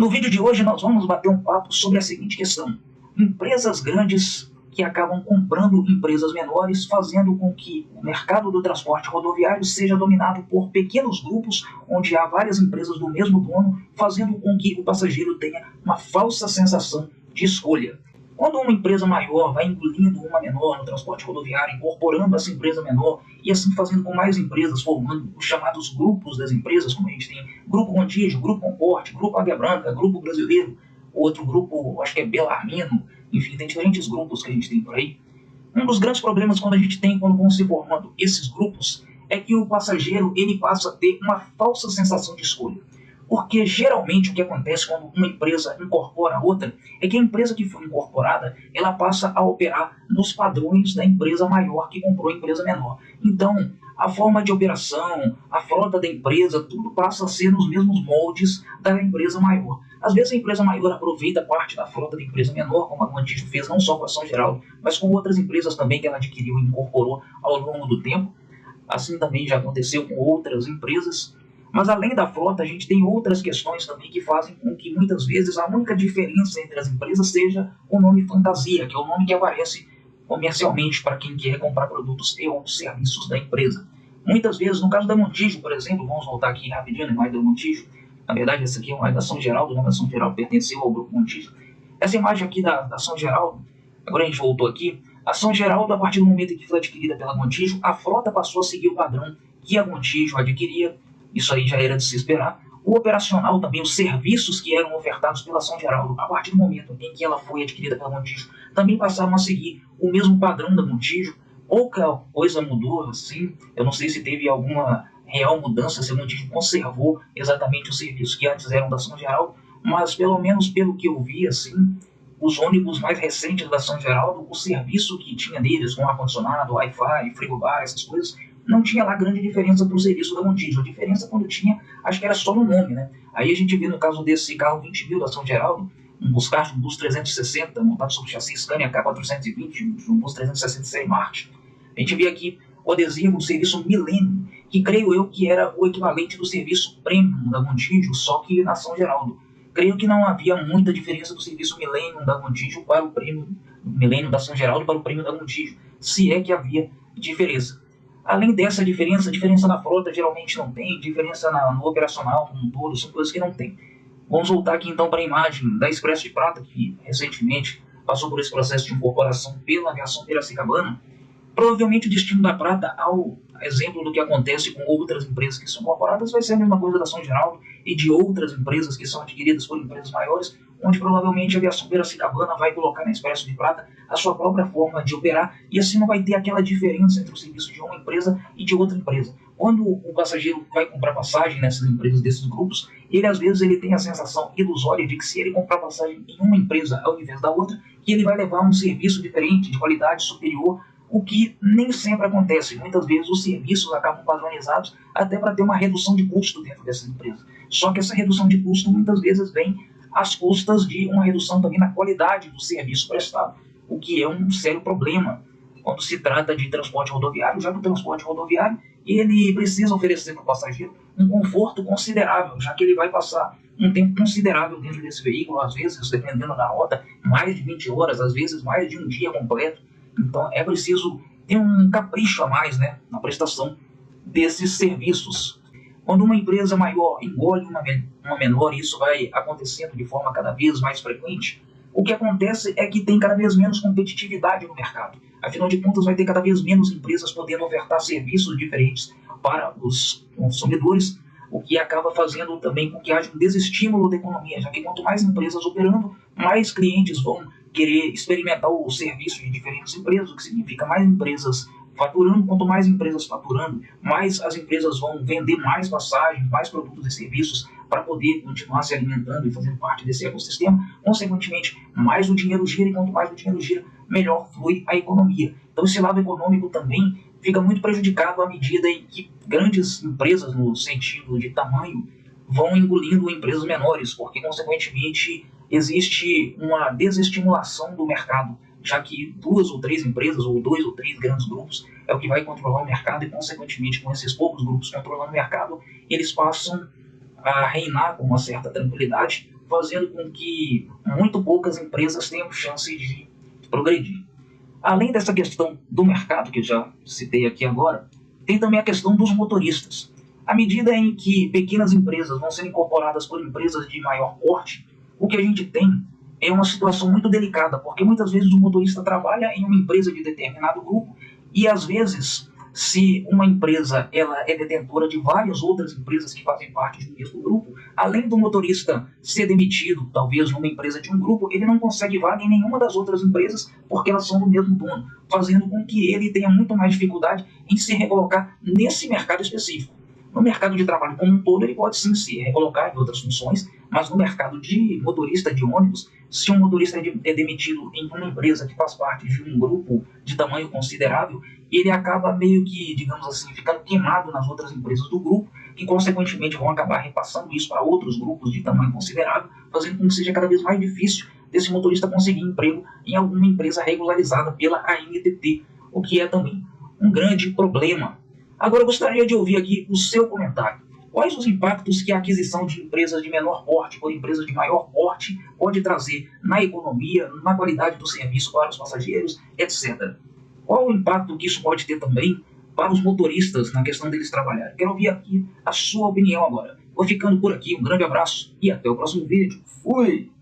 No vídeo de hoje nós vamos bater um papo sobre a seguinte questão: empresas grandes que acabam comprando empresas menores, fazendo com que o mercado do transporte rodoviário seja dominado por pequenos grupos, onde há várias empresas do mesmo dono, fazendo com que o passageiro tenha uma falsa sensação de escolha. Quando uma empresa maior vai engolindo uma menor no transporte rodoviário, incorporando essa empresa menor e assim fazendo com mais empresas, formando os chamados grupos das empresas, como a gente tem Grupo Contígio, Grupo Comporte, Grupo Águia Branca, Grupo Brasileiro, outro grupo, acho que é Belarmino, enfim, tem diferentes grupos que a gente tem por aí. Um dos grandes problemas quando vão se formando esses grupos é que o passageiro ele passa a ter uma falsa sensação de escolha. Porque geralmente o que acontece quando uma empresa incorpora outra é que a empresa que foi incorporada ela passa a operar nos padrões da empresa maior que comprou a empresa menor. Então, a forma de operação, a frota da empresa, tudo passa a ser nos mesmos moldes da empresa maior. Às vezes a empresa maior aproveita parte da frota da empresa menor, como a Contígio fez não só com a São Geraldo, mas com outras empresas também que ela adquiriu e incorporou ao longo do tempo. Assim também já aconteceu com outras empresas. Mas além da frota, a gente tem outras questões também que fazem com que muitas vezes a única diferença entre as empresas seja o nome fantasia, que é o nome que aparece comercialmente para quem quer comprar produtos e ou serviços da empresa. Muitas vezes, no caso da Contígio, por exemplo, vamos voltar aqui rapidinho na imagem da Contígio. Na verdade, essa aqui é uma imagem da São Geraldo, né? A São Geraldo pertenceu ao Grupo Contígio. Essa imagem aqui da São Geraldo, agora a gente voltou aqui, a São Geraldo, a partir do momento em que foi adquirida pela Contígio, a frota passou a seguir o padrão que a Contígio adquiria. Isso aí já era de se esperar. O operacional também, os serviços que eram ofertados pela São Geraldo, a partir do momento em que ela foi adquirida pela Contígio, também passaram a seguir o mesmo padrão da Contígio. Pouca coisa mudou, assim, eu não sei se teve alguma real mudança, se a Contígio conservou exatamente os serviços que antes eram da São Geraldo, mas pelo menos pelo que eu vi, assim, os ônibus mais recentes da São Geraldo, o serviço que tinha neles, com ar-condicionado, Wi-Fi, frigobar, essas coisas, não tinha lá grande diferença para o serviço da Contígio. A diferença quando tinha, acho que era só no nome, né? Aí a gente vê no caso desse carro 20.000 da São Geraldo, um Bus 360, montado sobre chassi Scania K420, um Bus 366 Marte. A gente vê aqui o adesivo do serviço Millennium, que creio eu que era o equivalente do serviço Premium da Contígio, só que na São Geraldo. Creio que não havia muita diferença do serviço Millennium da Contígio para o Premium, Millennium da São Geraldo para o Premium da Contígio, se é que havia diferença. Além dessa diferença na frota geralmente não tem, diferença no operacional como um todo, são coisas que não tem. Vamos voltar aqui então para a imagem da Expresso de Prata, que recentemente passou por esse processo de incorporação pela Aviação Piracicabana. Provavelmente o destino da Prata, ao exemplo do que acontece com outras empresas que são incorporadas, vai ser a mesma coisa da São Geraldo e de outras empresas que são adquiridas por empresas maiores, onde provavelmente a Aviação Piracicabana vai colocar na Expresso de Prata a sua própria forma de operar e assim não vai ter aquela diferença entre o serviço de uma empresa e de outra empresa. Quando o passageiro vai comprar passagem nessas empresas desses grupos, ele às vezes ele tem a sensação ilusória de que se ele comprar passagem em uma empresa ao invés da outra, que ele vai levar um serviço diferente, de qualidade superior, o que nem sempre acontece. Muitas vezes os serviços acabam padronizados até para ter uma redução de custo dentro dessas empresas. Só que essa redução de custo muitas vezes vem às custas de uma redução também na qualidade do serviço prestado, o que é um sério problema quando se trata de transporte rodoviário, já que o transporte rodoviário ele precisa oferecer para o passageiro um conforto considerável, já que ele vai passar um tempo considerável dentro desse veículo, às vezes, dependendo da rota, mais de 20 horas, às vezes mais de um dia completo. Então é preciso ter um capricho a mais, né, na prestação desses serviços. Quando uma empresa maior engole uma menor, e isso vai acontecendo de forma cada vez mais frequente, o que acontece é que tem cada vez menos competitividade no mercado. Afinal de contas, vai ter cada vez menos empresas podendo ofertar serviços diferentes para os consumidores, o que acaba fazendo também com que haja um desestímulo da economia, já que quanto mais empresas operando, mais clientes vão querer experimentar o serviço de diferentes empresas, o que significa mais empresas faturando. Quanto mais empresas faturando, mais as empresas vão vender mais passagens, mais produtos e serviços para poder continuar se alimentando e fazendo parte desse ecossistema. Consequentemente, mais o dinheiro gira, e quanto mais o dinheiro gira, melhor flui a economia. Então esse lado econômico também fica muito prejudicado à medida em que grandes empresas, no sentido de tamanho, vão engolindo empresas menores, porque consequentemente existe uma desestimulação do mercado, já que 2 ou 3 empresas, ou 2 ou 3 grandes grupos, é o que vai controlar o mercado, e consequentemente com esses poucos grupos controlando o mercado, eles passam a reinar com uma certa tranquilidade, fazendo com que muito poucas empresas tenham chance de progredir. Além dessa questão do mercado, que eu já citei aqui agora, tem também a questão dos motoristas. À medida em que pequenas empresas vão ser incorporadas por empresas de maior porte, o que a gente tem é uma situação muito delicada, porque muitas vezes o motorista trabalha em uma empresa de determinado grupo e, às vezes, se uma empresa ela é detentora de várias outras empresas que fazem parte do mesmo grupo, além do motorista ser demitido, talvez numa empresa de um grupo, ele não consegue vaga em nenhuma das outras empresas porque elas são do mesmo dono, fazendo com que ele tenha muito mais dificuldade em se recolocar nesse mercado específico. No mercado de trabalho como um todo, ele pode sim se recolocar em outras funções, mas no mercado de motorista de ônibus, se um motorista é demitido em uma empresa que faz parte de um grupo de tamanho considerável, ele acaba meio que, digamos assim, ficando queimado nas outras empresas do grupo, que consequentemente vão acabar repassando isso para outros grupos de tamanho considerável, fazendo com que seja cada vez mais difícil desse motorista conseguir emprego em alguma empresa regularizada pela ANTT, o que é também um grande problema. Agora eu gostaria de ouvir aqui o seu comentário. Quais os impactos que a aquisição de empresas de menor porte por empresas de maior porte pode trazer na economia, na qualidade do serviço para os passageiros, etc. Qual o impacto que isso pode ter também para os motoristas na questão deles trabalharem? Quero ouvir aqui a sua opinião agora. Vou ficando por aqui, um grande abraço e até o próximo vídeo. Fui!